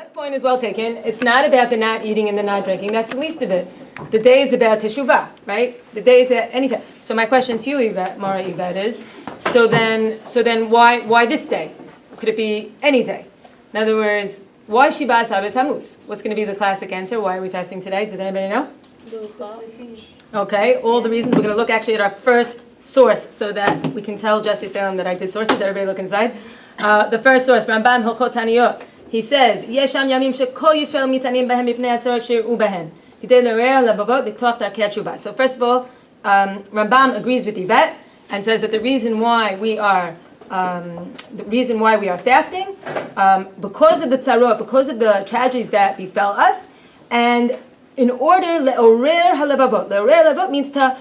First point is well taken. It's not about the not eating and the not drinking. That's the least of it. The day is about teshuvah, right? The day is anything. So my question to you, Mara Yvette, is: so then, why this day? Could it be any day? In other words, why Shiva Sabbath Tammuz? What's going to be the classic answer? Why are we fasting today? Does anybody know? Okay, all the reasons. We're going to look actually at our first source so that we can tell Jesse Salem that I did sources. Everybody look inside. The first source, Rambam Hilchot Taniyot. He says, Yesham Yamim Shekol Yisrael Mitanim Behem Mipnei Atzarot Shir'u Behem. So first of all, Rambam agrees with Yvette and says that the reason why we are fasting, because of the tzarot, because of the tragedies that befell us, and in order le'orer halavavot. Le'orer halavavot means to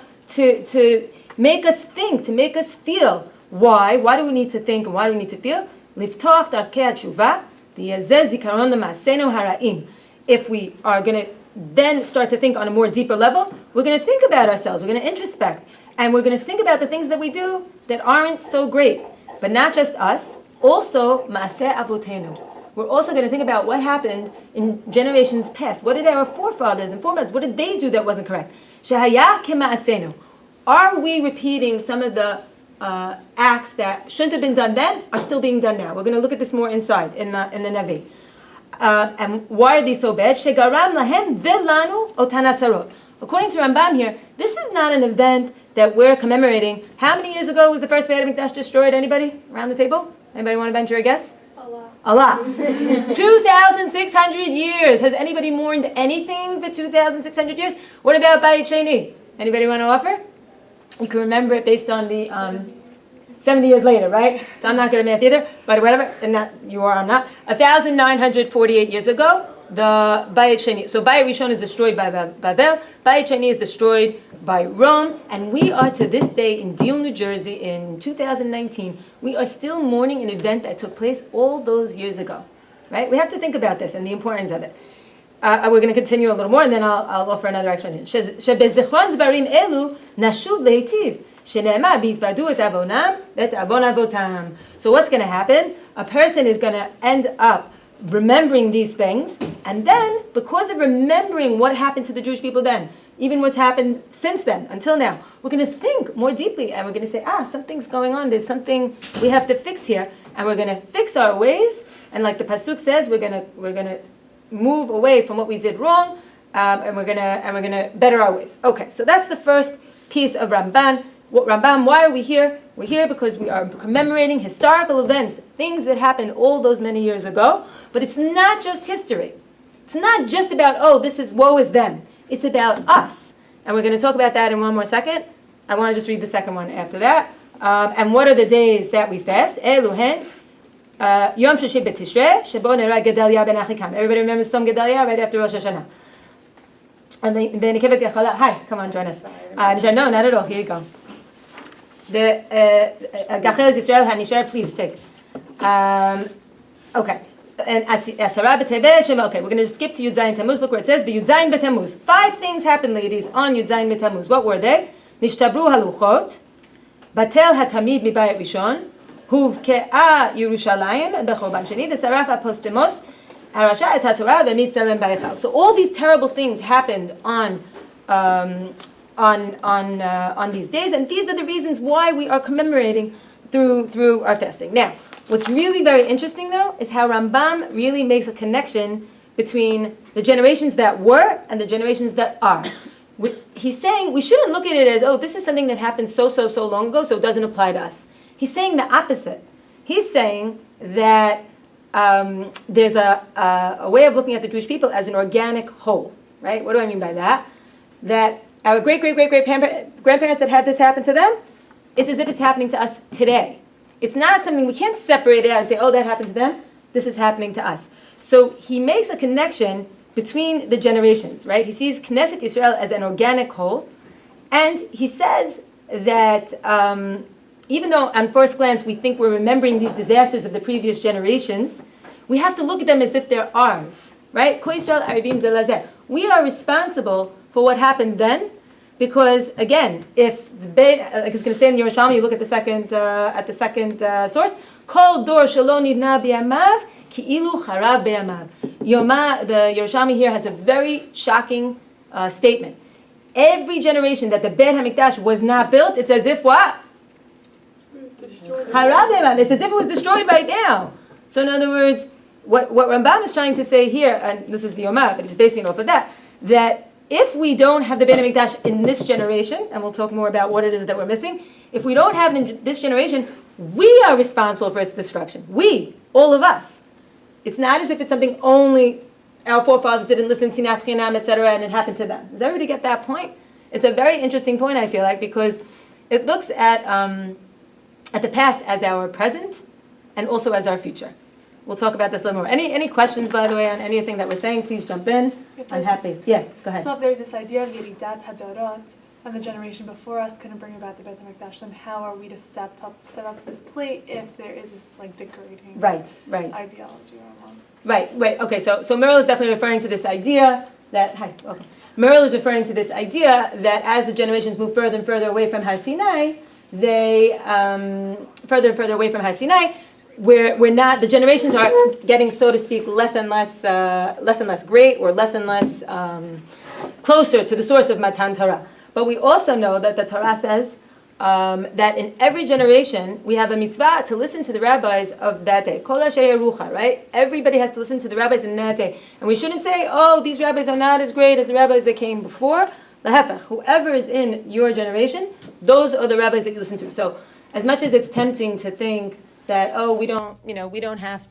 make us think, to make us feel. Why? Why do we need to think and why do we need to feel? Liftoch darkei tshuva, v'yazeh zikaron l'ma'asenu hara'im. If we are going to then start to think on a more deeper level, we're going to think about ourselves, we're going to introspect, and we're going to think about the things that we do that aren't so great. But not just us, also ma'aseh avotenu. We're also going to think about what happened in generations past. What did our forefathers and foremothers, what did they do that wasn't correct? Shehaya kema'asenu. Are we repeating some of the acts that shouldn't have been done then are still being done now? We're going to look at this more inside in the Navi. And why are these so bad? Shegaram lahem velanu otanatzarot. According to Rambam here, this is not an event that we're commemorating. How many years ago was the first Beit HaMikdash destroyed? Anybody around the table? Anybody want to venture a guess? A lot. 2,600 years. Has anybody mourned anything for 2,600 years? What about Bayit Sheni? Anybody want to offer? You can remember it based on the 70 years later, right? So I'm not good at math either, but whatever. And not you are, I'm not. 1,948 years ago, the Bayit Sheni. So Bayit Rishon is destroyed by Bavel. Bayit Sheni is destroyed by Rome. And we are to this day in Deal, New Jersey in 2019, we are still mourning an event that took place all those years ago, right? We have to think about this and the importance of it. We're going to continue a little more and then I'll offer another explanation. Shebezichron dvarim elu nashuv leitiv. So what's going to happen? A person is going to end up remembering these things, and then because of remembering what happened to the Jewish people then, even what's happened since then until now, we're going to think more deeply and we're going to say, something's going on, there's something we have to fix here, and we're going to fix our ways, and like the pasuk says, we're going to move away from what we did wrong, and we're going to better our ways. Okay, so that's the first piece of Ramban. Why are we here? We're here because we are commemorating historical events, things that happened all those many years ago. But it's not just history. It's not just about, woe is them. It's about us. And we're going to talk about that in one more second. I want to just read the second one after that. And what are the days that we fast? Eluhen, Yom Shishi B'Tishrei, Shebo Nera Gedalia Ben Achikam. Everybody remembers Tzom Gedalia right after Rosh Hashanah. And then hi, come on, join us. No, not at all. Here you go. The Gachel Yisrael HaNisher, please take. Okay. And Asara B'Tevet, okay, we're going to just skip to Yud Zayin Tammuz. Look where it says, Yud Zayin B'Tammuz. 5 things happened, ladies, on Yud Zayin B'Tammuz. What were they? Nishtabru haluchot, Batel hatamid mibayit rishon, Huvke'a Yerushalayim, B'chorban Sheni, V'saraf apostemos, Harasha et haTorah, V'mitzalem b'Eichal. So all these terrible things happened on these days, and these are the reasons why we are commemorating through our fasting. Now, what's really very interesting, though, is how Rambam really makes a connection between the generations that were and the generations that are. He's saying we shouldn't look at it as, this is something that happened so long ago, so it doesn't apply to us. He's saying the opposite. He's saying that there's a way of looking at the Jewish people as an organic whole, right? What do I mean by that? That our great-great-great-grandparents that had this happen to them, it's as if it's happening to us today. It's not something, we can't separate it out and say, that happened to them, this is happening to us. So he makes a connection between the generations, right? He sees Knesset Yisrael as an organic whole, and he says that even though on first glance we think we're remembering these disasters of the previous generations, we have to look at them as if they're ours, right? Kol Yisrael Arivim Zelazeh. We are responsible for what happened then, because again, if like it's going to say in Yerushalmi, you look at the second source, Kol Dor Shelo Nivna B'Yamav Ki'ilu Charav B'Yamav. the Yerushalmi here has a very shocking statement. Every generation that the Beit HaMikdash was not built, it's as if what? It's as if it was destroyed right now. So in other words, what Rambam is trying to say here, and this is the Yomah, but he's basing it off of that if we don't have the Beit HaMikdash in this generation, and we'll talk more about what it is that we're missing, if we don't have it in this generation, we are responsible for its destruction. We, all of us. It's not as if it's something only our forefathers didn't listen, sinat chinam, etc., and it happened to them. Does everybody get that point? It's a very interesting point, I feel like, because it looks at the past as our present and also as our future. We'll talk about this a little more. Any questions, by the way, on anything that we're saying, please jump in. I'm happy. Yeah, go ahead. So if there's this idea of Yeridat Hadarot, and the generation before us couldn't bring about the Beit HaMikdash, then how are we to step up to this plate if there is this degrading ideology almost? Right. Okay, so Muriel is definitely referring to this idea that, Muriel is referring to this idea that as the generations move further and further away from Har Sinai, they, further and further away from Har Sinai, we're not, the generations are getting, so to speak, less and less great, or less and less closer to the source of Matan Torah. But we also know that the Torah says that in every generation we have a mitzvah to listen to the rabbis of that day. Kol asher yerucha, right? Everybody has to listen to the rabbis in that day. And we shouldn't say, oh, these rabbis are not as great as the rabbis that came before. Lahefech, whoever is in your generation, those are the rabbis that you listen to. So as much as it's tempting to think that, oh, we don't have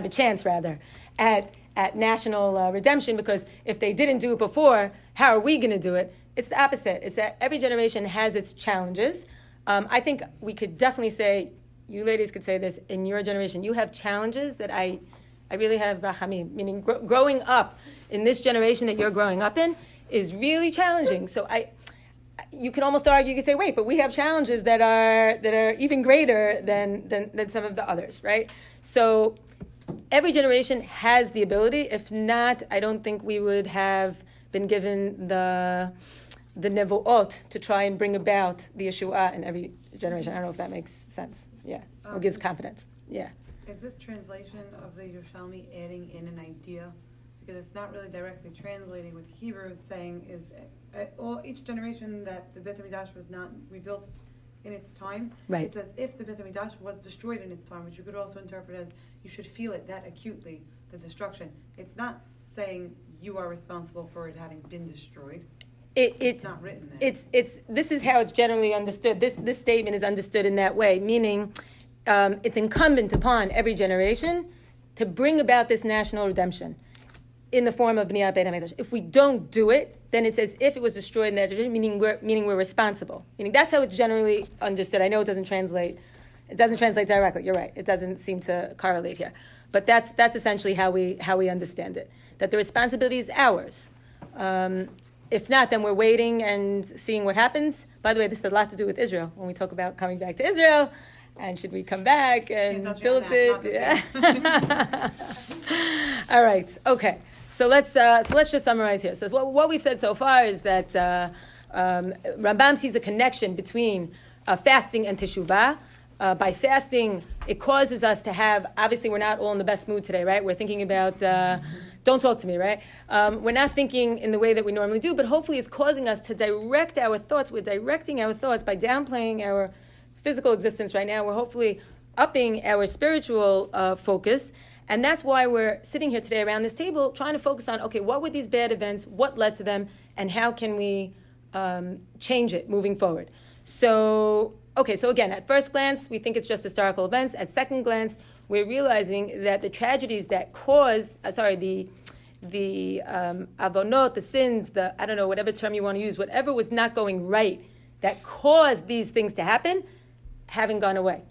a chance, rather, at national redemption, because if they didn't do it before, how are we going to do it? It's the opposite. It's that every generation has its challenges. I think we could definitely say, you ladies could say this, in your generation, you have challenges that I really have rachamim, meaning growing up in this generation that you're growing up in is really challenging. So you can almost argue, you could say, wait, but we have challenges that are even greater than some of the others, right? So every generation has the ability. If not, I don't think we would have been given the nevuot to try and bring about the Yeshua in every generation. I don't know if that makes sense. Yeah, or gives confidence. Yeah. Is this translation of the Yerushalmi adding in an idea? Because it's not really directly translating what Hebrew is saying is each generation that the Beit HaMikdash was not rebuilt in its time, right. It's as if the Beit HaMikdash was destroyed in its time, which you could also interpret as you should feel it that acutely, the destruction. It's not saying you are responsible for it having been destroyed. It's not written there. This is how it's generally understood. This statement is understood in that way, meaning it's incumbent upon every generation to bring about this national redemption in the form of Bniyat Beit HaMikdash. If we don't do it, then it's as if it was destroyed in that generation, meaning we're responsible. Meaning that's how it's generally understood. I know it doesn't translate. It doesn't translate directly. You're right. It doesn't seem to correlate here. But that's essentially how we understand it. That the responsibility is ours. If not, then we're waiting and seeing what happens. By the way, this has a lot to do with Israel. When we talk about coming back to Israel, and should we come back and build it? Yeah. All right. Okay. So let's just summarize here. So what we've said so far is that Rambam sees a connection between fasting and teshuvah. By fasting, it causes us to have, obviously we're not all in the best mood today, right? We're thinking about, don't talk to me, right? We're not thinking in the way that we normally do, but hopefully it's causing us to direct our thoughts. We're directing our thoughts by downplaying our physical existence right now. We're hopefully upping our spiritual focus. And that's why we're sitting here today around this table trying to focus on, okay, what were these bad events? What led to them? And how can we change it moving forward? So again, at first glance, we think it's just historical events. At second glance, we're realizing that the tragedies that caused, the avonot, the sins, I don't know, whatever term you want to use, whatever was not going right that caused these things to happen, haven't gone away.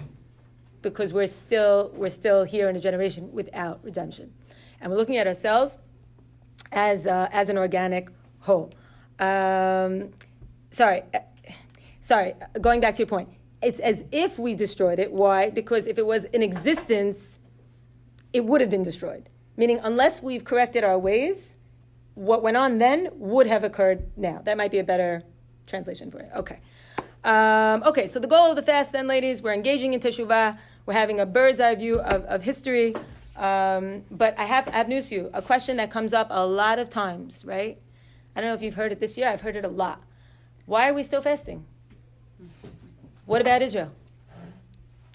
Because we're still here in a generation without redemption. And we're looking at ourselves as an organic whole. Sorry, going back to your point. It's as if we destroyed it. Why? Because if it was in existence, it would have been destroyed. Meaning, unless we've corrected our ways, what went on then would have occurred now. That might be a better translation for it. Okay. So the goal of the fast then, ladies, we're engaging in teshuvah. We're having a bird's eye view of history. But I have news for you. A question that comes up a lot of times, right? I don't know if you've heard it this year. I've heard it a lot. Why are we still fasting? What about Israel?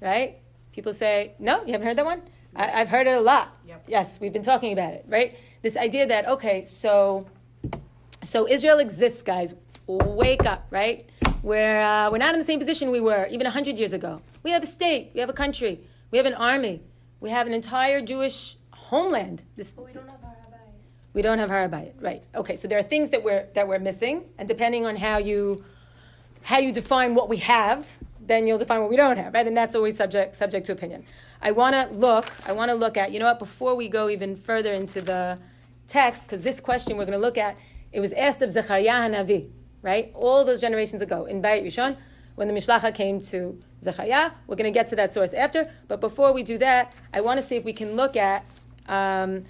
Right? People say, no, you haven't heard that one? I've heard it a lot. Yep. Yes, we've been talking about it, right? This idea that, okay, so Israel exists, guys. Wake up, right? We're not in the same position we were even 100 years ago. We have a state. We have a country. We have an army. We have an entire Jewish homeland. But we don't have Hathaway. We don't have Hathaway, right? Okay, so there are things that we're missing, and depending on how you define what we have, then you'll define what we don't have, right? And that's always subject to opinion. I want to look at, you know what, before we go even further into the text, because this question we're going to look at, it was asked of Zechariah Hanavi, right? All those generations ago in Bayit Rishon, when the Mishlacha came to Zechariah. We're going to get to that source after, but before we do that, I want to see if we can look at, what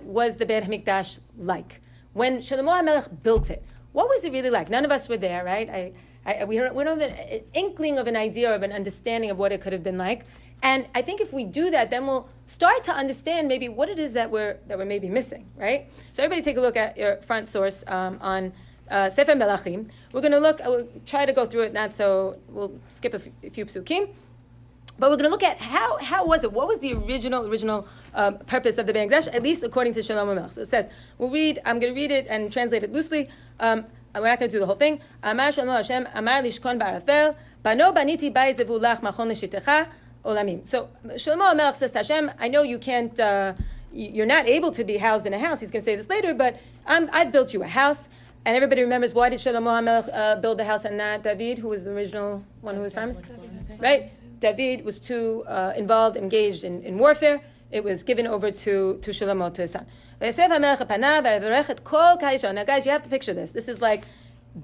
was the Beit HaMikdash like when Shlomo HaMelech built it. What was it really like? None of us were there, right? We don't have an inkling of an idea, of an understanding of what it could have been like. And I think if we do that, then we'll start to understand maybe what it is that we're maybe missing, right? So everybody take a look at your front source on Sefer Melachim. We'll try to go through it, we'll skip a few psukim. But we're going to look at how was it? What was the original purpose of the Beit HaMikdash, at least according to Shlomo HaMelech. So it says, I'm going to read it and translate it loosely. We're not going to do the whole thing. Amar Shlomo Hashem, Amar lishkon ba'arafel, bano baniti bayit zevu lach machon l'shitecha olamim. So Shlomo HaMelech says to Hashem, I know you can't, you're not able to be housed in a house. He's going to say this later, but I've built you a house. And everybody remembers, why did Shlomo HaMelech build the house and not David, who was the original one who was promised? Right? David was too engaged in warfare. It was given over to Shlomo, to his son. Now guys, you have to picture this. This is like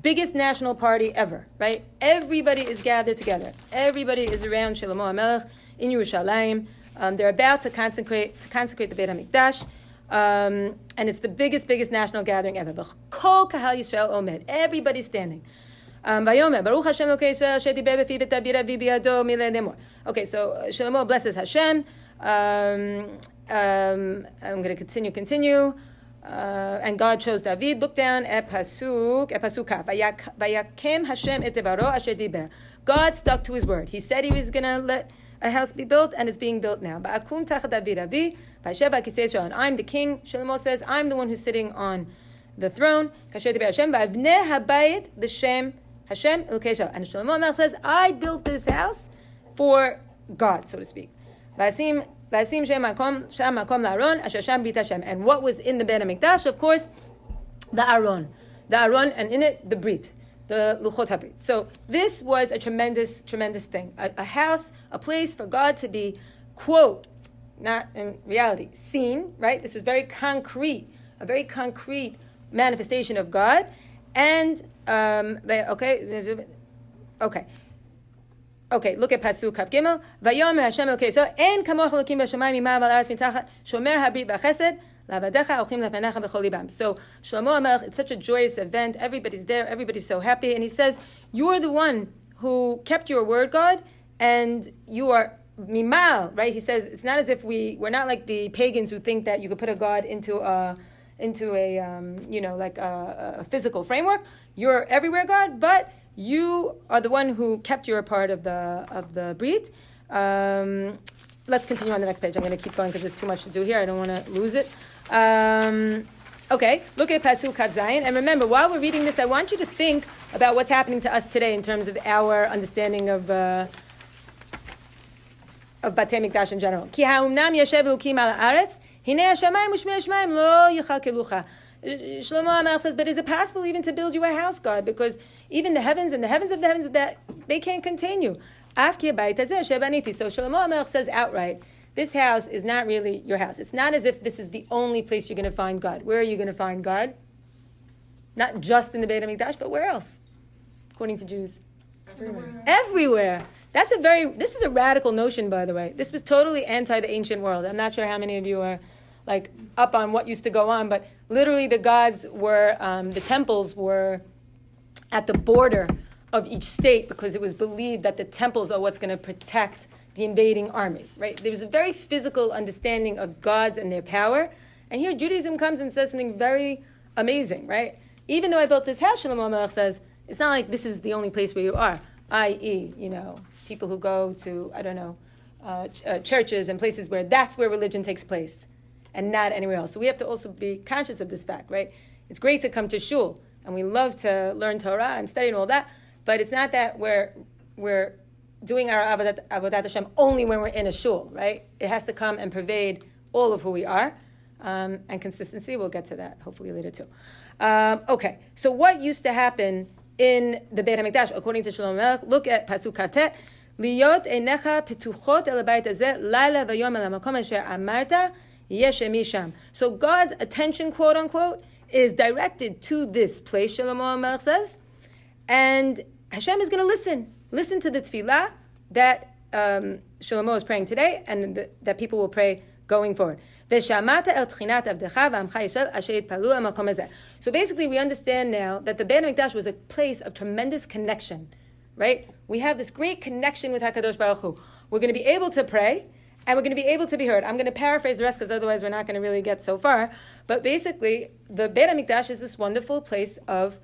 biggest national party ever, right? Everybody is gathered together. Everybody is around Shlomo HaMelech in Yerushalayim. They're about to consecrate the Beit HaMikdash. And it's the biggest national gathering ever. Kol kahal Yisrael omed. Everybody's standing. Okay, so Shlomo blesses Hashem. I'm going to continue. And God chose David. Look down at Pasuk Kaf. Vayakem Hashem et devaro asher diber. God stuck to his word. He said he was going to let a house be built, and it's being built now. Ba'akum tachat David avi, v'yashev v'kisei Yisrael. And I'm the king. Shlomo says, I'm the one who's sitting on the throne. Kasher diber Hashem v'avneh habayit b'shem Hashem Elokei Yisrael. And Shlomo HaMelech says, I built this house for God, so to speak. V'asim shem makom la'aron asher sham brit Hashem. And what was in the Beit HaMikdash? Of course, the Aron, and in it the Brit, the Luchot HaBrit. So this was a tremendous thing. A house, a place for God to be, quote, not in reality, seen, right? This was very concrete, a very concrete manifestation of God. And, okay, look at Pasuk Kav Gimel. Vayomer Hashem Elokei Yisrael, en kamoch Elokim b'shamayim mima'al v'al ha'aretz mitachat, shomer habrit v'chesed, la'avadecha ochim lefanecha b'chol libam. So Shlomo HaMelech, it's such a joyous event. Everybody's there. Everybody's so happy. And he says, you're the one who kept your word, God, and you are mimal, right? He says, it's not as if we're not like the pagans who think that you could put a God into a physical framework. You're everywhere, God, but you are the one who kept your part of the Brit. Let's continue on the next page. I'm going to keep going because there's too much to do here. I don't want to lose it. Okay, look at Pasuk Kaf Zayin. And remember, while we're reading this, I want you to think about what's happening to us today in terms of our understanding of Batei Mikdash in general. Ki ha'umnam yashev Elokim al ha'aretz, hinei hashamayim u'shmei hashamayim lo yichalkelucha. Shlomo HaMelech says, but is it possible even to build you a house, God? Because even the heavens and the heavens of the heavens, that they can't contain you. So Shlomo HaMelech says outright, this house is not really your house. It's not as if this is the only place you're going to find God. Where are you going to find God? Not just in the Beit HaMikdash, but where else? According to Jews. Everywhere. This is a radical notion, by the way. This was totally anti the ancient world. I'm not sure how many of you are up on what used to go on, but literally the gods were, the temples were at the border of each state because it was believed that the temples are what's going to protect the invading armies, right? There was a very physical understanding of gods and their power. And here Judaism comes and says something very amazing, right? Even though I built this house, Shlomo HaMelech says, it's not like this is the only place where you are, i.e., people who go to, churches and places where that's where religion takes place and not anywhere else. So we have to also be conscious of this fact, right? It's great to come to shul, and we love to learn Torah and study and all that, but it's not that we're doing our avodat Hashem only when we're in a shul, right? It has to come and pervade all of who we are, and consistency. We'll get to that hopefully later too. Okay, so what used to happen in the Beit HaMikdash, according to Shlomo HaMelech? Look at Pasuk Kaftet. Liyot einecha petuchot el habayit hazeh laila vayom el hamakom asher amarta yeshem misham. So God's attention, quote unquote, is directed to this place, Shlomo HaMelech says, and Hashem is going to listen to the tefillah that Shlomo is praying today, and that people will pray going forward. So basically we understand now that the Beit HaMikdash was a place of tremendous connection, right? We have this great connection with HaKadosh Baruch Hu. We're going to be able to pray, and we're going to be able to be heard. I'm going to paraphrase the rest because otherwise we're not going to really get so far. But basically, the Beit HaMikdash is this wonderful place of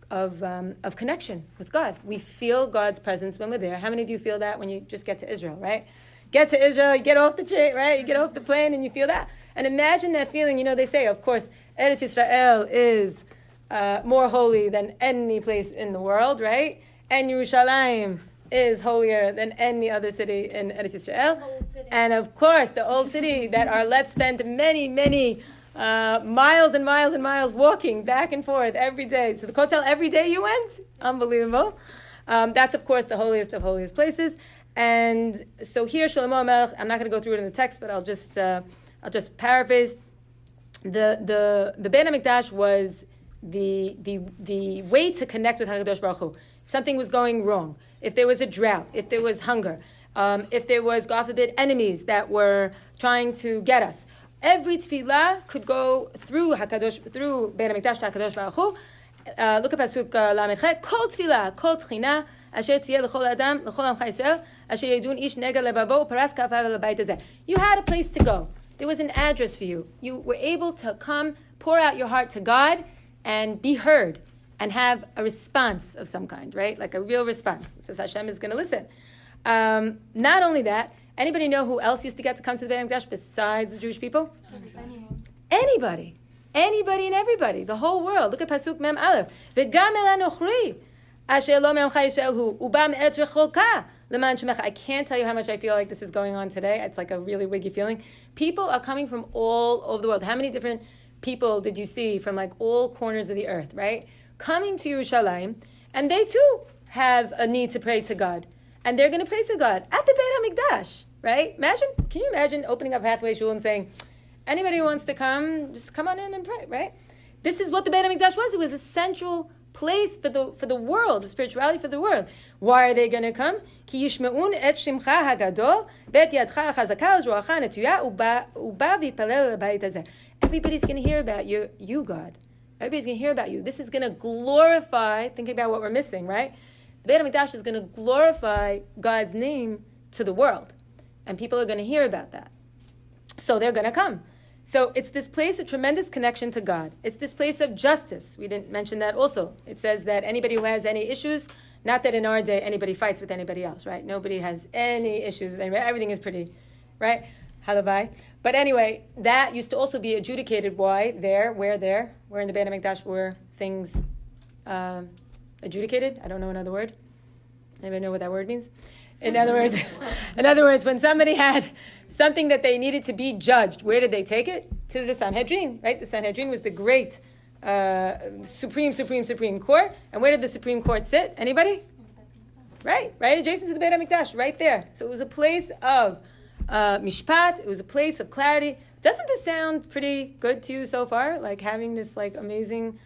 connection with God. We feel God's presence when we're there. How many of you feel that when you just get to Israel, right? Get to Israel, you get off the train, right? You get off the plane and you feel that. And imagine that feeling. They say, of course, Eretz Yisrael is more holy than any place in the world, right? And Yerushalayim is holier than any other city in Eretz Yisrael. And of course, the old city that Arlette spent many, many miles and miles and miles walking back and forth every day. So the Kotel every day you went? Unbelievable. That's, of course, the holiest of holiest places. And so here, Shlomo HaMelech, I'm not going to go through it in the text, but I'll just paraphrase. The Beit HaMikdash was the way to connect with HaKadosh Baruch Hu. If something was going wrong, if there was a drought, if there was hunger, if there was, God forbid, enemies that were trying to get us, every tefillah could go through Beit HaMikdash to HaKadosh Baruch Hu. Look at Pasuk Lamed. Kol tefillah, kol tchina, asher tziyeh l'chol adam, l'chol amcha Yisrael, asher yedun ish nega levavo, paras kafav l'bayit hazeh. You had a place to go. There was an address for you. You were able to come, pour out your heart to God, and be heard, and have a response of some kind, right? Like a real response. It says Hashem is going to listen. Not only that, anybody know who else used to get to come to the Beit HaMikdash besides the Jewish people? Anybody. Anybody and everybody. The whole world. Look at Pasuk Mem Aleph. V'gam el anochri asher lo me'amcha Yisrael hu uba me'eretz rechoka leman shemecha. I can't tell you how much I feel like this is going on today. It's like a really wiggy feeling. People are coming from all over the world. How many different people did you see from like all corners of the earth, right? Coming to Yerushalayim, and they too have a need to pray to God. And they're going to pray to God at the Beit HaMikdash, right? Can you imagine opening up Hathaway Shul and saying, anybody who wants to come, just come on in and pray, right? This is what the Beit HaMikdash was. It was a central place for the world, the spirituality for the world. Why are they going to come? Ki yishme'un et shimcha hagadol, bet yadcha chazaka l'zruacha netuya, uba v'yitalel l'bayit hazeh. Everybody's going to hear about you, God. Everybody's going to hear about you. This is going to glorify, thinking about what we're missing, right? The Beit HaMikdash is going to glorify God's name to the world. And people are going to hear about that. So they're going to come. So it's this place of tremendous connection to God. It's this place of justice. We didn't mention that also. It says that anybody who has any issues, not that in our day anybody fights with anybody else, right? Nobody has any issues with anybody. Everything is pretty, right? Hathaway. But anyway, that used to also be adjudicated. Why? Where in the Beit HaMikdash were things adjudicated? I don't know another word. Anybody know what that word means? In other words, when somebody had something that they needed to be judged, where did they take it? To the Sanhedrin, right? The Sanhedrin was the great Supreme Court. And where did the Supreme Court sit? Anybody? Right adjacent to the Beit HaMikdash, right there. So it was a place of mishpat. It was a place of clarity. Doesn't this sound pretty good to you so far? Like having this like amazing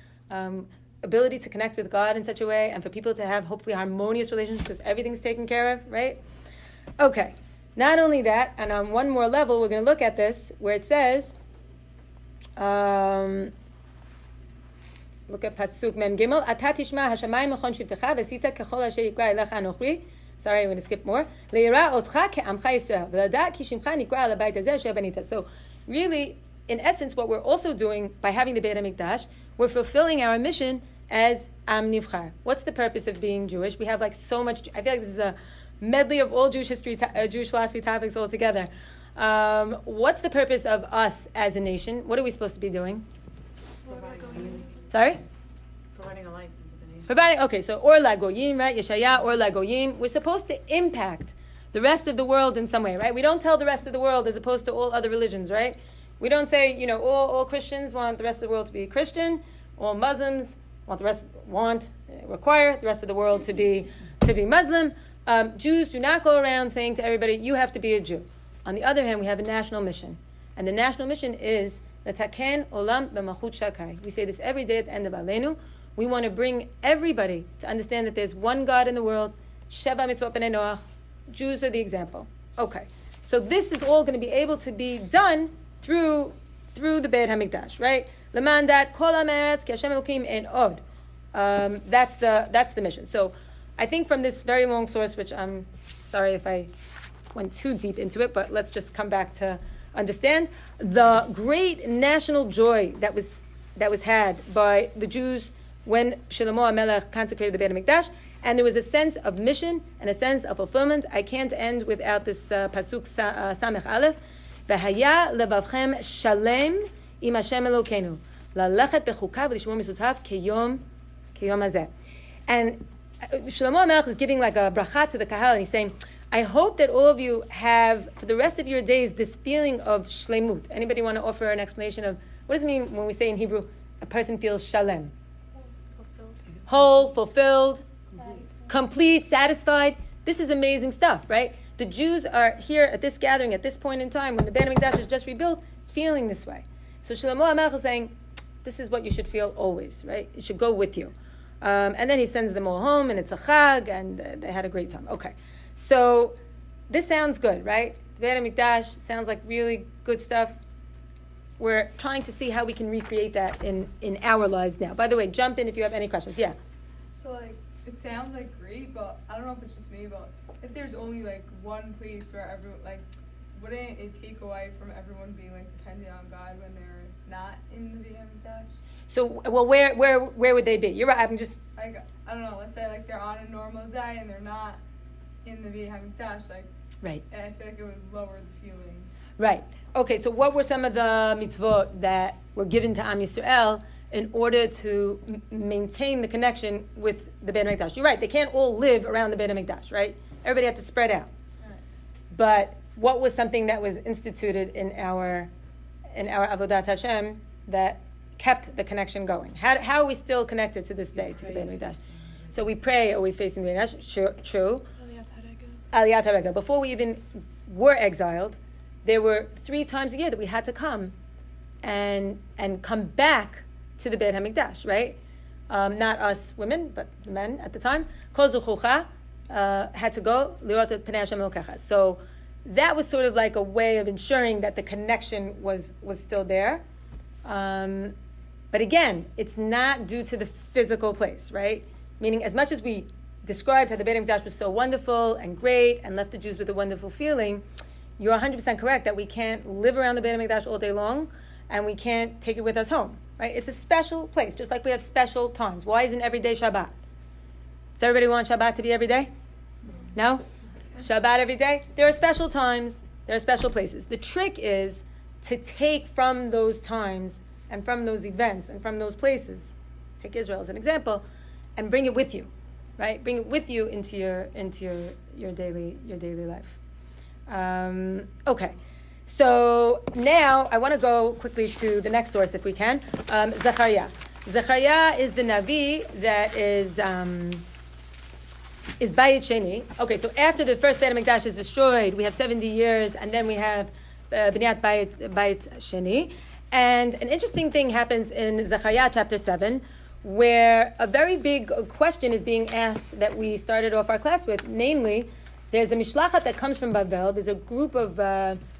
ability to connect with God in such a way, and for people to have hopefully harmonious relations because everything's taken care of, right? Okay. Not only that, and on one more level, we're going to look at this where it says, look at Pasuk Mem Gimel, Ata tishma hashamayim mechon shivtecha v'sita kechol asher yikra elecha anochri Sorry, I'm going to skip more. So really, in essence, what we're also doing by having the Beit HaMikdash, we're fulfilling our mission as Am Nivchar. What's the purpose of being Jewish? We have like so much. I feel like this is a medley of all Jewish history, Jewish philosophy topics all together. What's the purpose of us as a nation? What are we supposed to be doing? Sorry? Providing a light into the nation. Okay, so Or LaGoyim, right? Yeshaya, Or LaGoyim. We're supposed to impact the rest of the world in some way, right? We don't tell the rest of the world as opposed to all other religions, right? We don't say, all Christians want the rest of the world to be Christian, all Muslims require the rest of the world to be Muslim. Jews do not go around saying to everybody, you have to be a Jew. On the other hand, we have a national mission. And the national mission is L'taken olam b'malchut shakai. We say this every day at the end of Aleinu. We want to bring everybody to understand that there's one God in the world. Sheva mitzvot b'nei Noach. Jews are the example. Okay. So this is all going to be able to be done through the Beit HaMikdash, right? L'mandat kol ha'meretz ki Hashem Elokim ein od. That's the mission. So I think from this very long source, which I'm sorry if I went too deep into it, but let's just come back to understand the great national joy that was had by the Jews when Shlomo HaMelech consecrated the Beit HaMikdash, and there was a sense of mission and a sense of fulfillment. I can't end without this pasuk Samech Aleph. V'haya levavchem shalem im Hashem Elokeinu lalechet bechukav v'lishmor mitzvotav keyom hazeh. And Shlomo HaMelech is giving like a bracha to the kahal, and he's saying, I hope that all of you have, for the rest of your days, this feeling of shlemut. Anybody want to offer an explanation of, what does it mean when we say in Hebrew, a person feels shalem? Whole, fulfilled, complete, satisfied. This is amazing stuff, right? The Jews are here at this gathering, at this point in time, when the Beit HaMikdash is just rebuilt, feeling this way. So Shlomo HaMelech is saying, this is what you should feel always, right? It should go with you. And then he sends them all home, and it's a chag, and they had a great time. Okay. So this sounds good, right? The Beit HaMikdash sounds like really good stuff. We're trying to see how we can recreate that in our lives now. By the way, jump in if you have any questions. Yeah. So it sounds great, but I don't know if it's just me, but if there's only one place where everyone wouldn't it take away from everyone being dependent on God when they're not in the Beit HaMikdash? So where would they be? You're right. I'm just I don't know. Let's say they're on a normal day and they're not in the Beit HaMikdash, right. And I feel it would lower the feeling. Right. Okay, so what were some of the mitzvot that were given to Am Yisrael in order to maintain the connection with the Beit HaMikdash? You're right, they can't all live around the Beit HaMikdash, right? Everybody had to spread out. Right. But what was something that was instituted in our Avodat Hashem that kept the connection going? How are we still connected to this day to the Beit HaMikdash? So we pray always facing the Beit HaMikdash, true. Aliyat HaRegel. Before we even were exiled, there were 3 times a year that we had to come and come back to the Beit HaMikdash, right? Not us women, but men at the time. Kol zuchucha had to go. Lirot et Pnei Hashem Elokecha. So that was sort of like a way of ensuring that the connection was still there. But again, it's not due to the physical place, right? Meaning, as much as we described how the Beit HaMikdash was so wonderful and great and left the Jews with a wonderful feeling, you're 100% correct that we can't live around the Beit HaMikdash all day long and we can't take it with us home, right? It's a special place, just like we have special times. Why isn't every day Shabbat? Does everybody want Shabbat to be every day? No? Shabbat every day? There are special times, there are special places. The trick is to take from those times and from those events and from those places, take Israel as an example, and bring it with you. Right, bring it with you into your daily life. Okay, so now I want to go quickly to the next source if we can. Zechariah. Zechariah is the Navi that is Bayit Sheni. Okay, so after the first Beit HaMikdash is destroyed, we have 70 years, and then we have B'niyat Bayit Sheni. And an interesting thing happens in Zechariah chapter 7, where a very big question is being asked that we started off our class with. Namely, there's a mishlachat that comes from Bavel. There's a group of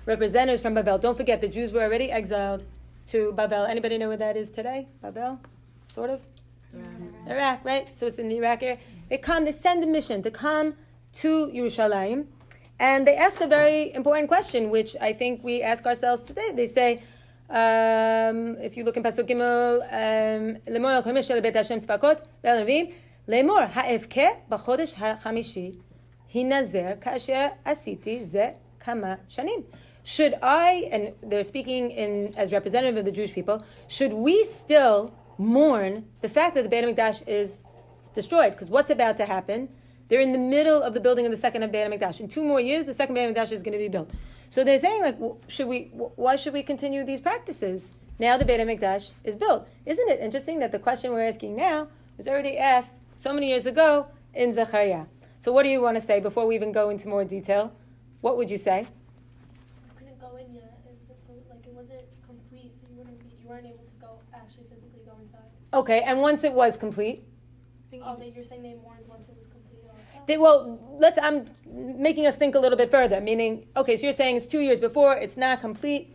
representatives from Bavel. Don't forget, the Jews were already exiled to Bavel. Anybody know where that is today? Bavel? Sort of? Iraq, right? So it's in the Iraq area. They send a mission to come to Yerushalayim, and they ask a very important question, which I think we ask ourselves today. They say, if you look in Pasuk Gimel, Lemor HaKodesh Shel Beit Hashem Tzvakot Ve'el Neviim, Lemor ha'evke b'chodesh ha'chamishi hinazer ka'asher asiti ze kama shanim. Should I, and they're speaking as representative of the Jewish people, should we still mourn the fact that the Beit HaMikdash is destroyed? Because what's about to happen? They're in the middle of the building of the second Beit HaMikdash. In 2 more years, the second Beit HaMikdash is going to be built. So they're saying, like, why should we continue these practices? Now the Beit HaMikdash is built. Isn't it interesting that the question we're asking now was already asked so many years ago in Zechariah? So what do you want to say before we even go into more detail? What would you say? I couldn't go in yet. It wasn't complete, so you weren't able to go actually physically go inside. Okay, and once it was complete? You're saying they mourned once it was complete. I'm making us think a little bit further, meaning, okay, so you're saying it's 2 years before, it's not complete,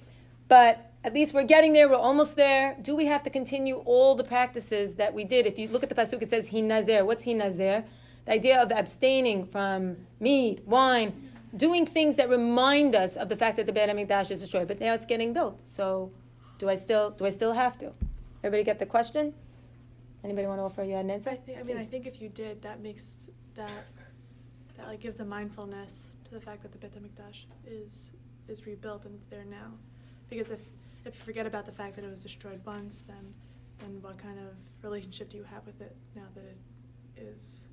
but at least we're getting there, we're almost there. Do we have to continue all the practices that we did? If you look at the Pasuk, it says, Hi Nazer. What's Hi Nazer? The idea of abstaining from meat, wine, doing things that remind us of the fact that the Beit HaMikdash is destroyed, but now it's getting built. So do I still have to? Everybody get the question? Anybody want to offer you an answer? I think if you did, that makes that gives a mindfulness to the fact that the Beit HaMikdash is rebuilt and it's there now. Because if you forget about the fact that it was destroyed once, then what kind of relationship do you have with it now that it is?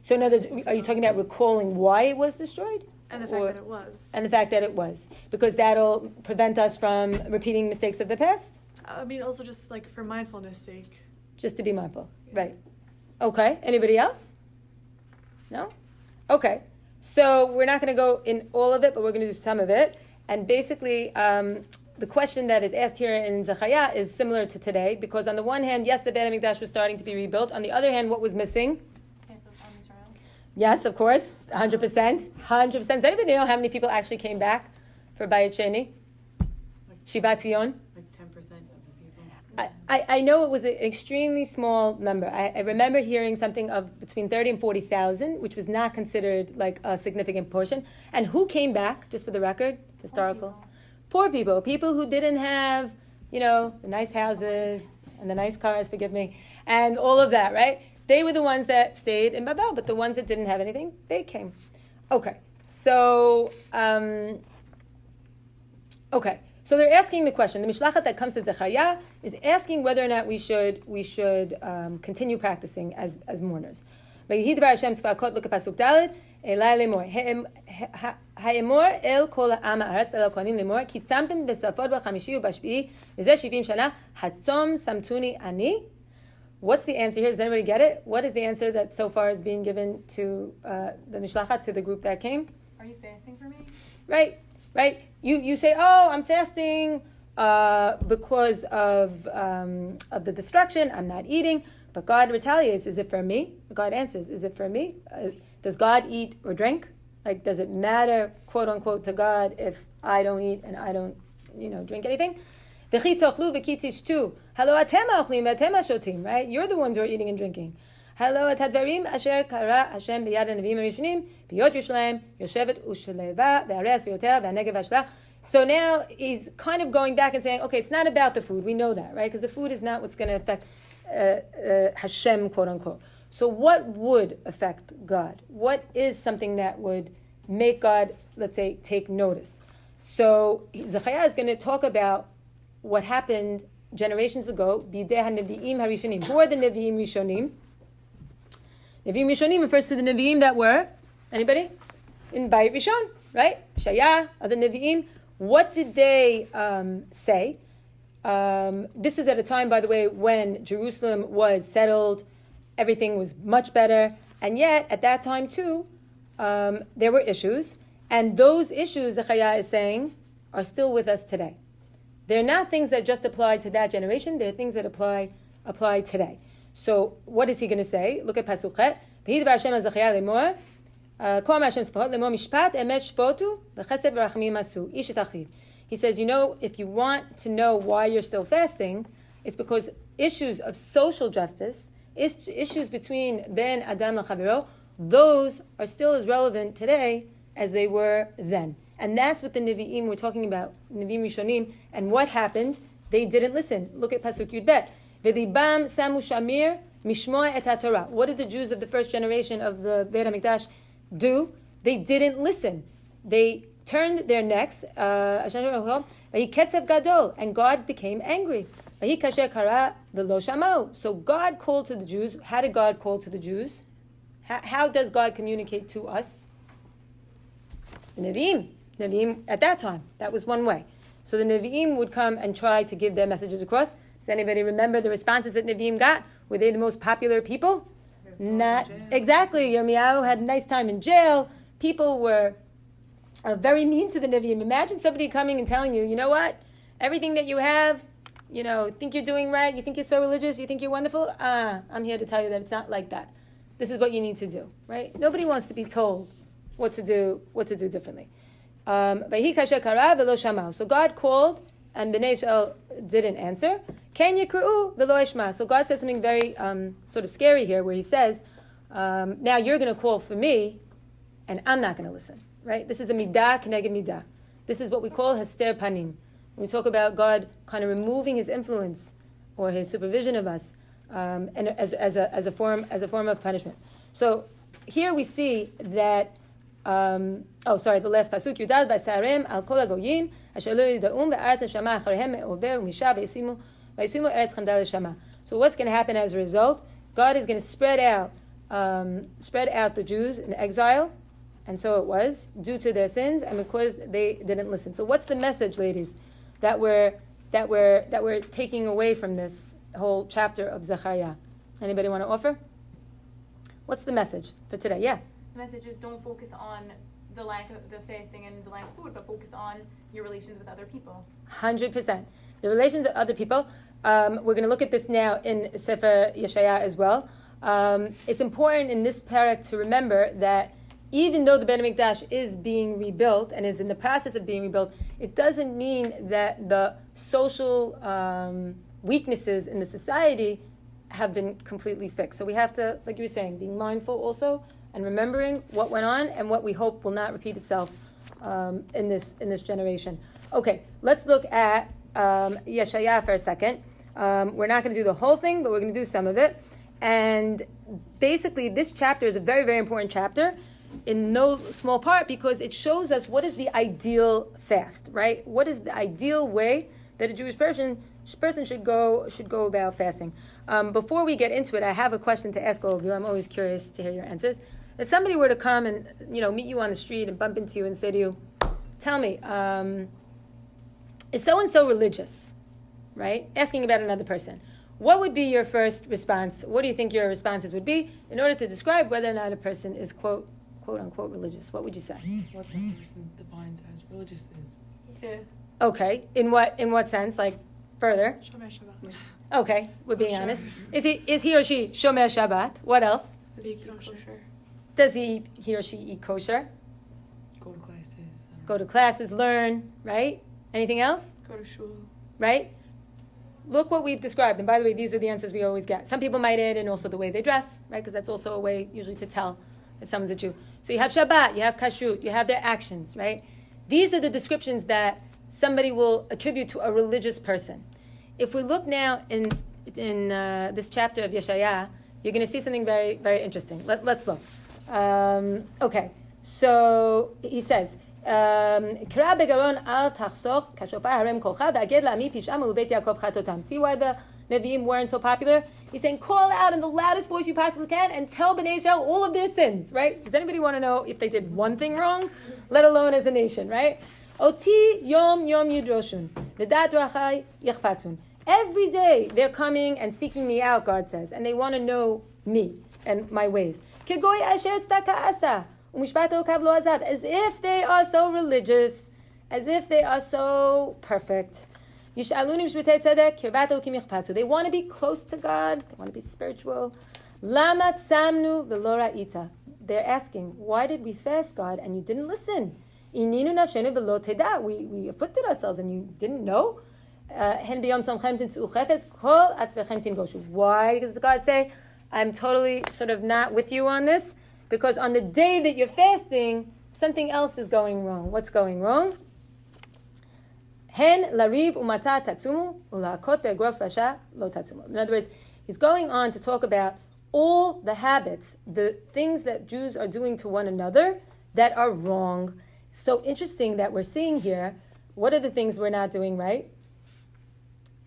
So in other words, are you talking about recalling why it was destroyed? And the fact that it was. And the fact that it was. Because that'll prevent us from repeating mistakes of the past? Also just like for mindfulness' sake. Just to be mindful. Yeah. Right. Okay. Anybody else? No? Okay. So we're not going to go in all of it, but we're going to do some of it. And basically, the question that is asked here in Zechariah is similar to today, because on the one hand, yes, the Beit HaMikdash was starting to be rebuilt. On the other hand, what was missing? Yes, of course, 100%. 100%. Does anybody know how many people actually came back for Bayit Sheni? Shivat Zion? Like 10% of the people. I know it was an extremely small number. I remember hearing something of between 30 and 40,000, which was not considered like a significant portion. And who came back, just for the record, historical? Poor people. People who didn't have, the nice houses and the nice cars, forgive me, and all of that, right? They were the ones that stayed in Babel, but the ones that didn't have anything, they came. Okay, so they're asking the question. The Mishlachat that comes to Zechariah is asking whether or not we should continue practicing as mourners. Vayihidvar Hashem tzvakot, look at Pasuk Daled, Elai lemor, ha'emor el kol ha'am ha'aretz ve'el kohanim lemor, ki tzamtem b'safot b'chamishi u'b'shvi'i, v'zeh 70 shana, hatzom samtuni ani. What's the answer here? Does anybody get it? What is the answer that so far is being given to the Mishlachat, to the group that came? Are you fasting for me? Right. You say, oh, I'm fasting because of the destruction. I'm not eating. But God retaliates. Is it for me? God answers, is it for me? Does God eat or drink? Like, does it matter, quote unquote, to God if I don't eat and I don't, drink anything? Right? You're the ones who are eating and drinking. So now he's kind of going back and saying, okay, it's not about the food. We know that, right? Because the food is not what's going to affect Hashem, quote unquote. So what would affect God? What is something that would make God, let's say, take notice? So Zechariah is going to talk about what happened generations ago. Bidei ha-nevi'im harishonim. Who are the nevi'im rishonim? Nevi'im rishonim refers to the nevi'im that were, anybody? In Bayit Rishon, right? Shaya, other nevi'im. What did they say? This is at a time, by the way, when Jerusalem was settled, everything was much better, and yet at that time too, there were issues, and those issues, Zechariah is saying, are still with us today. They're not things that just apply to that generation, they're things that apply today. So what is he going to say? Look at Pasuk Chet. V'hidvar Hashem al Zechariah lemor, Kol Hashem tzvachot lemor mishpat emet shvotu v'chesed v'rachamim asu ish et achiv. He says, if you want to know why you're still fasting, it's because issues of social justice, issues between ben adam l'chaviro, those are still as relevant today as they were then. And that's what the Nevi'im were talking about, Nevi'im Rishonim. And what happened? They didn't listen. Look at Pasuk Yud Bet. V'libam samu shamir mishmoa et haTorah. What did the Jews of the first generation of the Beit HaMikdash do? They didn't listen. They turned their necks, and God became angry. So God called to the Jews. How did God call to the Jews? How does God communicate to us? The Nevi'im at that time. That was one way. So the Nevi'im would come and try to give their messages across. Does anybody remember the responses that Nevi'im got? Were they the most popular people? Not exactly. Yirmiyahu had a nice time in jail. People were very mean to the Nevi'im. Imagine somebody coming and telling you, you know what? Everything that you have, think you're doing right, you think you're so religious, you think you're wonderful, I'm here to tell you that it's not like that. This is what you need to do, right? Nobody wants to be told what to do differently. So God called, and Bnei Israel didn't answer. So God says something very sort of scary here, where he says, now you're going to call for me, and I'm not going to listen, right? This is a midah k'neged midah. This is what we call hester panim. When we talk about God kind of removing his influence or his supervision of us, and as a form of punishment. So here we see that. The last pasuk. Yudal b'sarim al kol hagoyim asher lo yidaum ve'aretz hashama acharehem me'over u'misha ve'yisimu eretz chamda l'shama. So what's going to happen as a result? God is going to spread out the Jews in exile, and so it was due to their sins and because they didn't listen. So what's the message, ladies, that we're taking away from this whole chapter of Zechariah? Anybody want to offer? What's the message for today? Yeah. The message is don't focus on the lack of the fasting and the lack of food, but focus on your relations with other people. 100%. The relations with other people. We're going to look at this now in Sefer Yeshaya as well. It's important in this parak to remember that even though the Beit HaMikdash is being rebuilt and is in the process of being rebuilt, it doesn't mean that the social weaknesses in the society have been completely fixed. So we have to, like you were saying, being mindful also and remembering what went on and what we hope will not repeat itself in this generation. Okay, let's look at Yeshaya for a second. We're not going to do the whole thing, but we're going to do some of it. And basically, this chapter is a very, very important chapter in no small part because it shows us what is the ideal fast, right? What is the ideal way that a Jewish person should go about fasting? Before we get into it, I have a question to ask all of you. I'm always curious to hear your answers. If somebody were to come and meet you on the street and bump into you and say to you, "Tell me, is so and so religious?" Right? Asking about another person. What would be your first response? What do you think your responses would be in order to describe whether or not a person is quote unquote religious? What would you say? What that person defines as religious is. Yeah. Okay. In what sense? Like further? Shomer Shabbat. Okay, we're being honest. Is he or she Shomer Shabbat? What else? Does he eat kosher? Does he or she eat kosher? Go to classes, learn, right? Anything else? Go to shul. Right? Look what we've described. And by the way, these are the answers we always get. Some people might add in also the way they dress, right? Because that's also a way usually to tell if someone's a Jew. So you have Shabbat, you have Kashrut, you have their actions, right? These are the descriptions that somebody will attribute to a religious person. If we look now in this chapter of Yeshaya, you're going to see something very, very interesting. Let's look. Okay, so he says, See why the Nevi'im weren't so popular? He's saying, call out in the loudest voice you possibly can and tell Bnei Israel all of their sins, right? Does anybody want to know if they did one thing wrong, let alone as a nation, right? Oti yom yom yidroshun, v'dat rachai yichpatun. Every day they're coming and seeking me out, God says, and they want to know me and my ways. Kegoy asher tzedaka asa. As if they are so religious, as if they are so perfect. They want to be close to God, they want to be spiritual. They're asking, why did we fast, God, and you didn't listen? We afflicted ourselves and you didn't know? Why does God say, I'm totally sort of not with you on this? because on the day that you're fasting, something else is going wrong. What's going wrong? Hen lariv umata tatsumu ulakot be'egrof rasha lo tatsumu. In other words, he's going on to talk about all the habits, the things that Jews are doing to one another that are wrong. So interesting that we're seeing here, what are the things we're not doing right?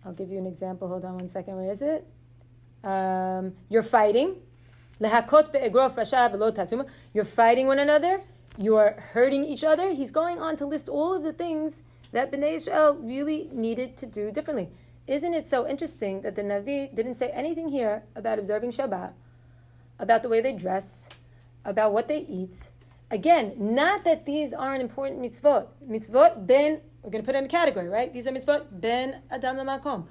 I'll give you an example. Hold on one second. Where is it? You're fighting. Lehakot be'egrof rasha v'lo tatsumu. You're fighting one another. You're hurting each other. He's going on to list all of the things that Bnei Israel really needed to do differently. Isn't it so interesting that the Navi didn't say anything here about observing Shabbat, about the way they dress, about what they eat? Again, not that these aren't important mitzvot. Mitzvot ben, we're going to put it in a category, right? These are mitzvot ben adam lamakom.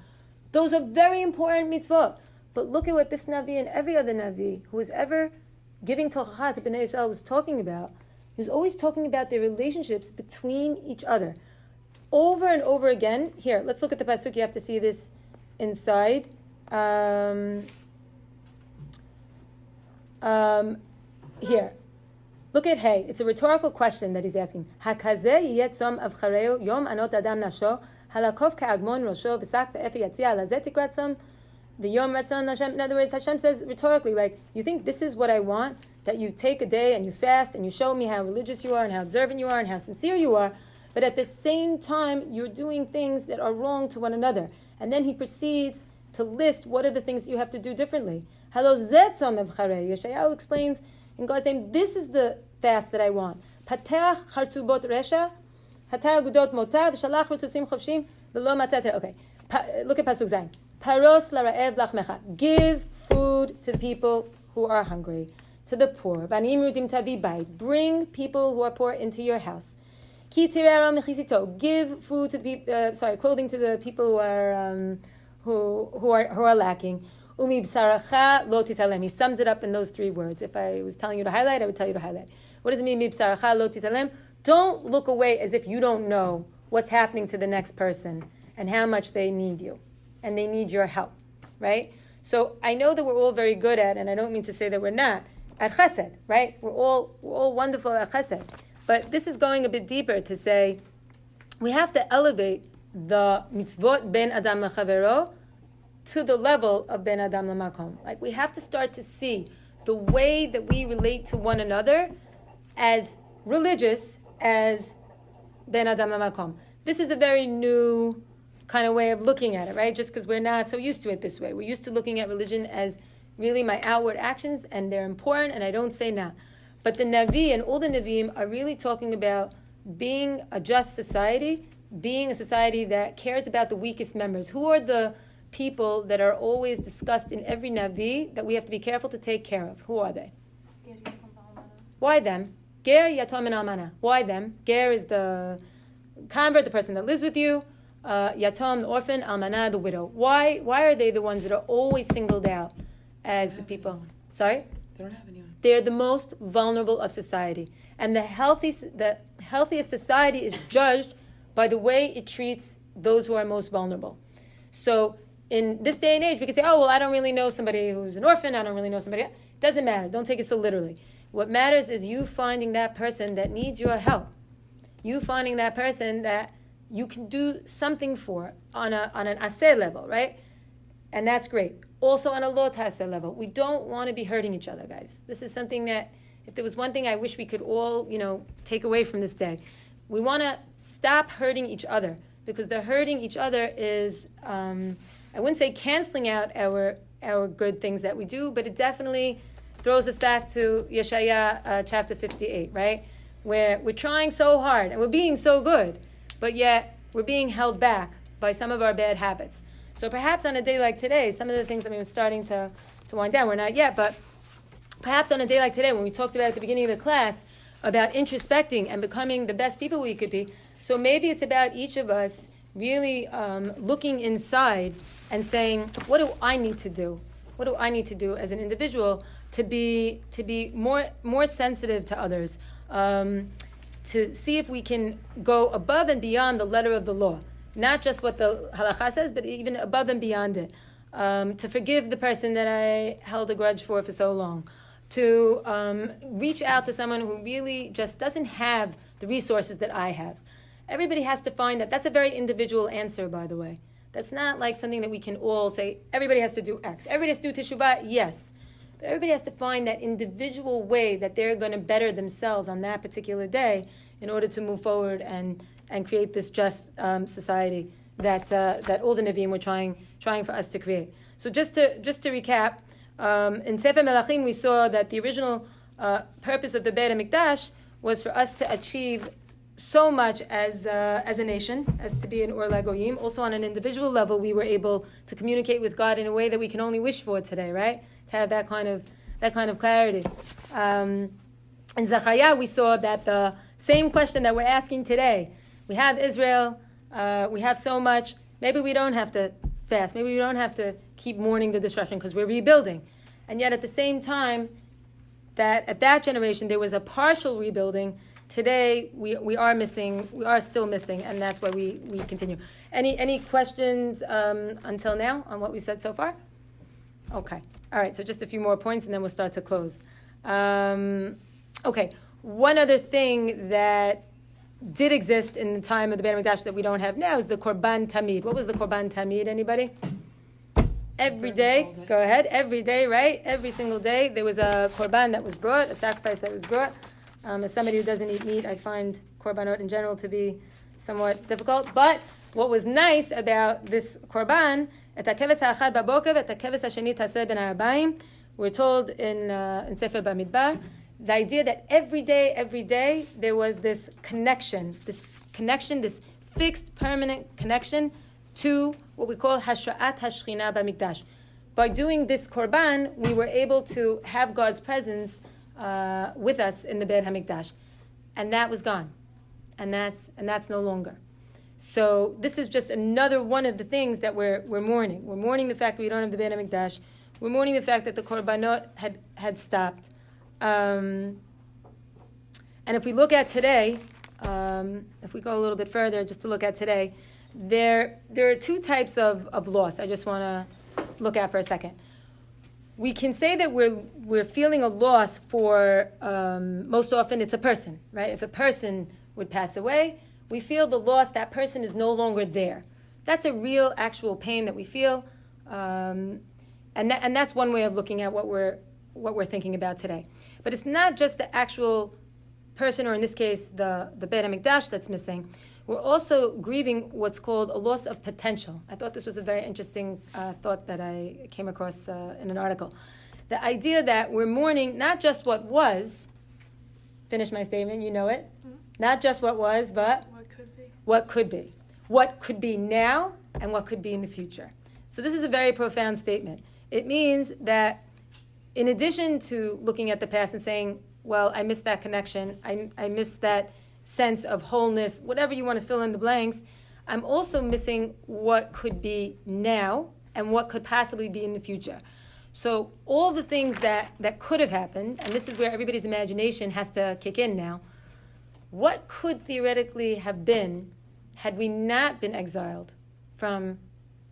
Those are very important mitzvot. But look at what this Navi and every other Navi who was ever giving tochacha to Bnei Israel was talking about. He was always talking about their relationships between each other. Over and over again. Here, let's look at the pasuk. You have to see this inside. Here. Look at Hey. It's a rhetorical question that he's asking. Hakazeh yiyet tzom avchareu yom anot adam nasho halakov ka'agmon rosho v'sak ve'efi yatzia lazeh tikrat tzom v'yom ratzon Hashem. In other words, Hashem says rhetorically, like, you think this is what I want? That you take a day and you fast and you show me how religious you are and how observant you are and how sincere you are, but at the same time, you're doing things that are wrong to one another. And then he proceeds to list what are the things you have to do differently. Yeshayahu explains in God's name, this is the fast that I want. Pateach chartzubot resha, hatar gudot motav, shalach retusim chovshim, v'lo matat. Okay, look at pasuk zayin. Paros laraev lachmecha. Give food to the people who are hungry, to the poor. Banim rudim tavi bayit. Bring people who are poor into your house. Give food to the people. Clothing to the people who are lacking. He sums it up in those three words. If I was telling you to highlight, I would tell you to highlight. What does it mean? Don't look away as if you don't know what's happening to the next person and how much they need you and they need your help, right? So I know that we're all very good at, and I don't mean to say that we're not, at chesed, right? We're all wonderful at chesed. But this is going a bit deeper to say we have to elevate the mitzvot ben adam lechavero to the level of ben adam lamakom. Like, we have to start to see the way that we relate to one another as religious as ben adam lamakom. This is a very new kind of way of looking at it, right? Just because we're not so used to it this way. We're used to looking at religion as really my outward actions, and they're important, and I don't say nah. But the Navi and all the Naviim are really talking about being a just society, being a society that cares about the weakest members. Who are the people that are always discussed in every Navi that we have to be careful to take care of? Who are they? Why them? Ger, Yatom, and Almana. Why them? Ger is the convert, the person that lives with you. Yatom, the orphan. Almana, the widow. Why are they the ones that are always singled out as the people? Sorry? They don't have anyone. They're the most vulnerable of society. And the healthiest society is judged by the way it treats those who are most vulnerable. So in this day and age, we can say, oh, well, I don't really know somebody who's an orphan. I don't really know somebody. Doesn't matter. Don't take it so literally. What matters is you finding that person that needs your help. You finding that person that you can do something for on an aseh level, right? And that's great. Also on a lo taseh level. We don't want to be hurting each other, guys. This is something that, if there was one thing I wish we could all, take away from this day, we want to stop hurting each other, because the hurting each other is, I wouldn't say canceling out our good things that we do, but it definitely throws us back to Yeshaya chapter 58, right? Where we're trying so hard and we're being so good, but yet we're being held back by some of our bad habits. So perhaps on a day like today, some of the things, we're starting to wind down. We're not yet, but perhaps on a day like today, when we talked about at the beginning of the class about introspecting and becoming the best people we could be, so maybe it's about each of us really looking inside and saying, what do I need to do? What do I need to do as an individual to be more sensitive to others, to see if we can go above and beyond the letter of the law, not just what the halakha says, but even above and beyond it, to forgive the person that I held a grudge for so long, to reach out to someone who really just doesn't have the resources that I have. Everybody has to find that. That's a very individual answer, by the way. That's not like something that we can all say, everybody has to do X. Everybody has to do teshuvah, yes. But everybody has to find that individual way that they're going to better themselves on that particular day in order to move forward and create this just society that all the Nevi'im were trying for us to create. So just to recap, in Sefer Melachim we saw that the original purpose of the Beit HaMikdash was for us to achieve so much as a nation, as to be an Or LaGoyim. Also on an individual level, we were able to communicate with God in a way that we can only wish for today, right? To have that kind of clarity. In Zechariah, we saw that the same question that we're asking today. We have Israel, we have so much. Maybe we don't have to fast. Maybe we don't have to keep mourning the destruction because we're rebuilding. And yet at the same time, that at that generation there was a partial rebuilding. Today we are still missing, and that's why we continue. Any questions until now on what we said so far? Okay. All right, so just a few more points and then we'll start to close. Okay, one other thing that did exist in the time of the Beit HaMikdash that we don't have now is the Korban Tamid. What was the Korban Tamid, anybody? Every day, go ahead, every day, right? Every single day there was a Korban that was brought, a sacrifice that was brought. As somebody who doesn't eat meat, I find Korbanot in general to be somewhat difficult. But what was nice about this Korban, we're told in Sefer Bamidbar, the idea that every day, there was this connection, this fixed, permanent connection to what we call Hashra'at Hashchina Bamikdash. By doing this Korban, we were able to have God's presence with us in the Beit HaMikdash. And that was gone. And that's no longer. So this is just another one of the things that we're mourning. We're mourning the fact that we don't have the Beit HaMikdash. We're mourning the fact that the Korbanot had stopped. And if we look at today, if we go a little bit further, just to look at today, there are two types of loss I just want to look at for a second. We can say that we're feeling a loss for, most often it's a person, right? If a person would pass away, we feel the loss, that person is no longer there. That's a real, actual pain that we feel. And that's one way of looking at what we're thinking about today. But it's not just the actual person, or in this case, the Beit HaMikdash that's missing. We're also grieving what's called a loss of potential. I thought this was a very interesting thought that I came across in an article. The idea that we're mourning not just what was, finish my statement, you know it, not just what was, but what could be. What could be now and what could be in the future. So this is a very profound statement. It means that in addition to looking at the past and saying, well, I missed that connection, I missed that sense of wholeness, whatever you want to fill in the blanks, I'm also missing what could be now and what could possibly be in the future. So all the things that could have happened, and this is where everybody's imagination has to kick in now, what could theoretically have been had we not been exiled from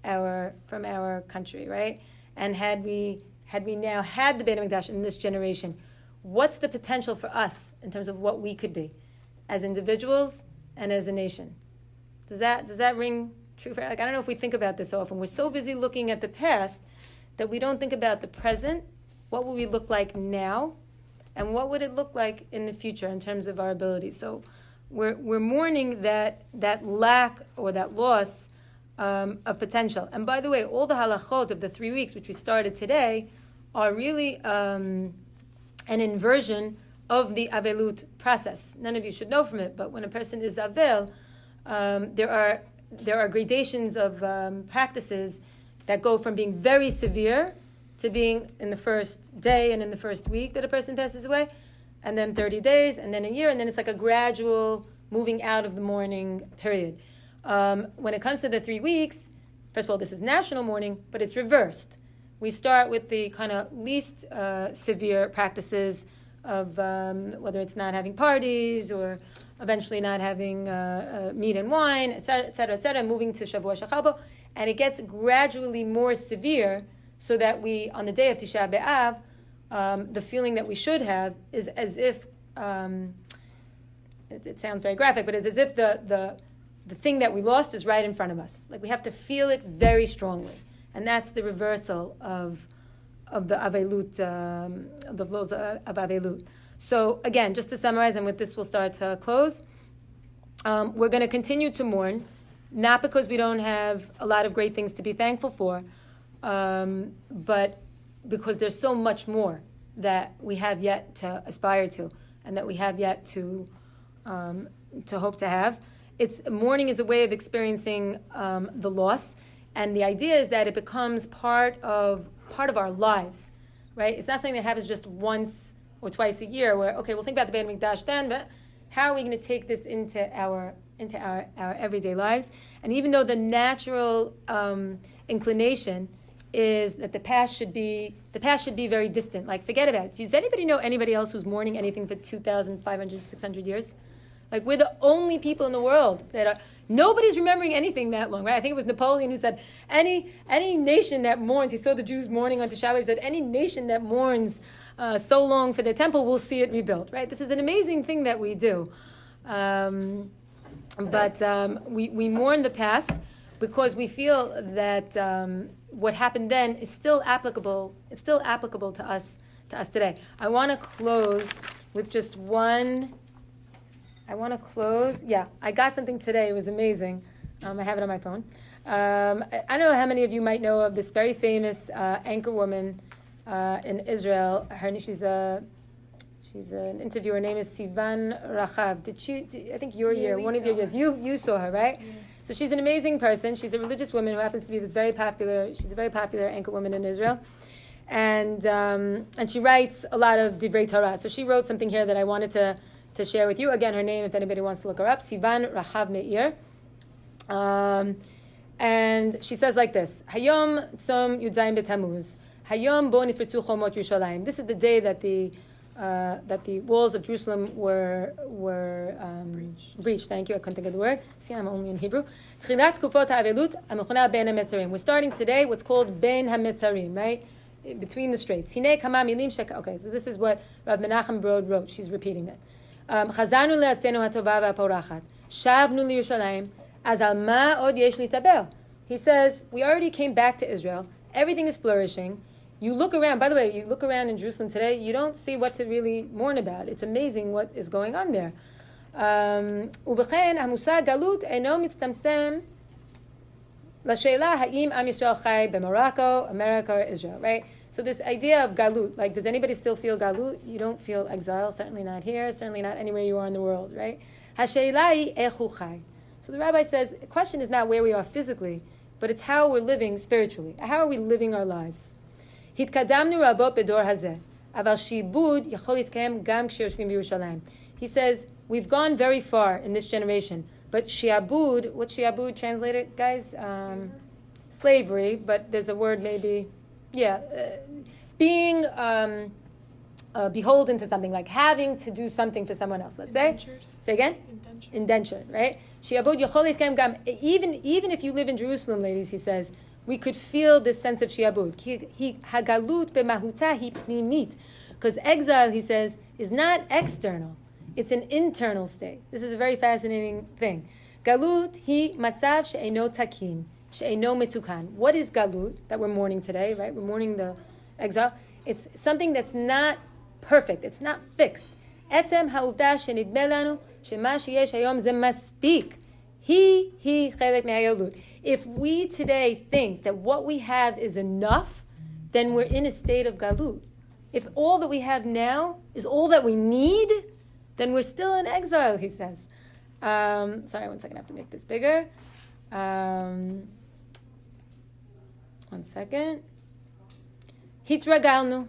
our country, right? And had we now had the Beit HaMikdash in this generation, what's the potential for us in terms of what we could be as individuals and as a nation? Does that ring true for, like, I don't know if we think about this so often. We're so busy looking at the past that we don't think about the present. What will we look like now? And what would it look like in the future in terms of our abilities? So we're mourning that lack or that loss of potential. And by the way, all the halachot of the 3 weeks, which we started today, are really an inversion of the avelut process. None of you should know from it, but when a person is avel, there are gradations of practices that go from being very severe to being in the first day and in the first week that a person passes away, and then 30 days, and then a year, and then it's like a gradual moving out of the mourning period. When it comes to the 3 weeks, first of all, this is national mourning, but it's reversed. We start with the kind of least severe practices of whether it's not having parties or eventually not having meat and wine, et cetera, moving to Shavua Shachabo, and it gets gradually more severe so that we, on the day of Tisha B'Av, the feeling that we should have is as if, it sounds very graphic, but it's as if the thing that we lost is right in front of us. Like we have to feel it very strongly. And that's the reversal of the Avelut, the flows of Avelut. So again, just to summarize, and with this we'll start to close, we're going to continue to mourn, not because we don't have a lot of great things to be thankful for, but because there's so much more that we have yet to aspire to, and that we have yet to hope to have. Mourning is a way of experiencing the loss, and the idea is that it becomes part of our lives, right? It's not something that happens just once or twice a year, where okay, we'll think about the Beit Mikdash then, but how are we going to take this into our everyday lives? And even though the natural inclination is that the past should be very distant, like forget about it. Does anybody know anybody else who's mourning anything for 2,500, 600 years? Like we're the only people in the world that are. Nobody's remembering anything that long, right? I think it was Napoleon who said, any nation that mourns, he saw the Jews mourning on Tisha B'Av, he said, any nation that mourns so long for their temple will see it rebuilt, right? This is an amazing thing that we do. But we mourn the past because we feel that what happened then is still applicable. It's still applicable to us today. I want to close with just one. Yeah, I got something today. It was amazing. I have it on my phone. I don't know how many of you might know of this very famous anchor woman in Israel. She's an interviewer. Her name is Sivan Rachav. I think one of your years. You saw her, right? Yeah. So she's an amazing person. She's a religious woman who happens to be she's a very popular anchor woman in Israel. And she writes a lot of Divrei Torah. So she wrote something here that I wanted to share with you. Again, her name, if anybody wants to look her up, Sivan Rachav Meir. And she says like this: Hayom Tzom Yudzayin B'Tammuz. Hayom Bo Nifritzu Chomot Yerushalayim. This is the day that the walls of Jerusalem were breached. Thank you. I couldn't think of the word. See, I'm only in Hebrew. Tchilat Kufot HaAvelut HaMechuna Ben HaMetzarim. We're starting today what's called Ben HaMetzarim, right? Between the straits. Hine Kama Milim Sheka. Okay, so this is what Rav Menachem Brod wrote. She's repeating it. Chazarnu le'atzenu hatova v'aporachat. Shavnu liYerushalayim. Az al ma od yesh litabel. He says, we already came back to Israel. Everything is flourishing. You look around, by the way, you look around in Jerusalem today, you don't see what to really mourn about. It's amazing what is going on there. Ubechen hamusag galut eno mitztamsem l'sheila ha'im am Yisrael chai b'Morocco, America, or Israel, right? So this idea of galut, like, does anybody still feel galut? You don't feel exile, certainly not here, certainly not anywhere you are in the world, right? Ha'sheila echu chai. So the rabbi says, the question is not where we are physically, but it's how we're living spiritually. How are we living our lives? Hitkadamnu rabot bedor hazeh, aval shibud yachol yitkaim gam kshiyoshvim b'Yerushalayim. He says, we've gone very far in this generation, but shiabud, what's shiabud translated, guys? Slavery, but there's a word maybe, being beholden to something, like having to do something for someone else, let's Indentured. Say again? Indentured, right? Shiabud yachol yitkaim gam, even if you live in Jerusalem, ladies, he says, we could feel this sense of shiabud. Hagalut b'mahuta hi pnimit. Because exile, he says, is not external. It's an internal state. This is a very fascinating thing. Galut hi matzav she'eno takin, she'eno metukan. What is galut that we're mourning today, right? We're mourning the exile. It's something that's not perfect. It's not fixed. Etzem ha'uvda she'nidme lanu shema sheyesh hayom ze maspik. Hi chelek me'hayalut. If we today think that what we have is enough, then we're in a state of galut. If all that we have now is all that we need, then we're still in exile, he says. Sorry, 1 second, I have to make this bigger. 1 second. Hitragalnu.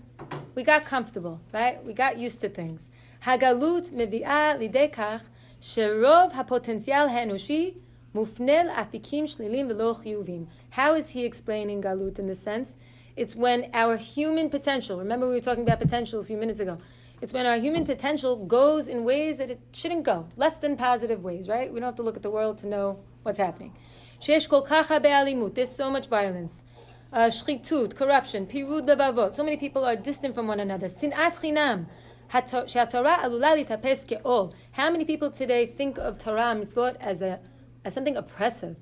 We got comfortable, right? We got used to things. Hagalut mevi'ah lidei kach sherov hapotensial ha'enoshi mufnel afikim shlilim v'lo chiyuvim. How is he explaining galut in this sense? It's when our human potential, remember we were talking about potential a few minutes ago, it's when our human potential goes in ways that it shouldn't go, less than positive ways, right? We don't have to look at the world to know what's happening. Sheesh kol kach harbe alimut, there's so much violence. shchitut, corruption, pirud levavot. So many people are distant from one another. Sinat chinam. How many people today think of Torah and mitzvot as something oppressive,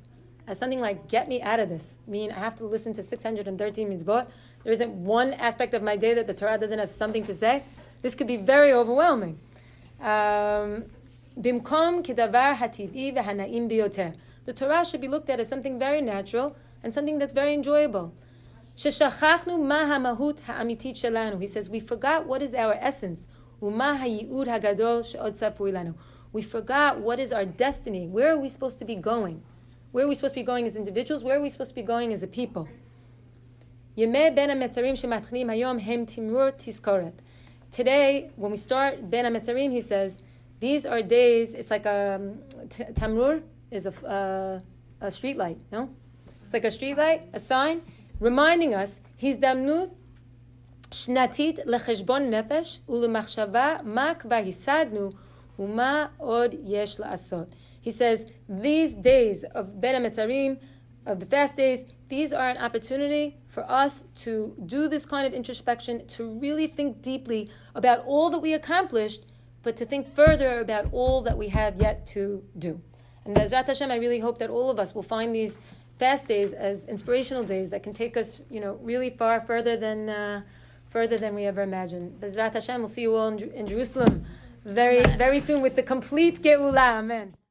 as something like, get me out of this? I mean, I have to listen to 613 mitzvot. There isn't one aspect of my day that the Torah doesn't have something to say. This could be very overwhelming. Bimkom kedavar hativi v'hanaim biyoter. The Torah should be looked at as something very natural and something that's very enjoyable. Sheshachachnu ma hamahut ha'amitit shelanu. He says, we forgot what is our essence. Uma hayiud hagadol she'od tzafui lanu. We forgot what is our destiny. Where are we supposed to be going? Where are we supposed to be going as individuals? Where are we supposed to be going as a people? Yemei ben hametzarim shematchilim hayom hem timur tizkoret. Today, when we start Ben HaMetzarim, he says, these are days, it's like a, tamrur is a street light, no? It's like a street light, a sign, reminding us, Hizdamnut shnatit lecheshbon nefesh ulemachshava ma kvar hisagnu uma od yesh la'asot. He says, these days of Ben HaMetzarim, of the fast days, these are an opportunity for us to do this kind of introspection, to really think deeply about all that we accomplished, but to think further about all that we have yet to do. And Bezrat Hashem, I really hope that all of us will find these fast days as inspirational days that can take us, really far further than we ever imagined. Bezrat Hashem, we'll see you all in Jerusalem very, very soon with the complete Geula. Amen.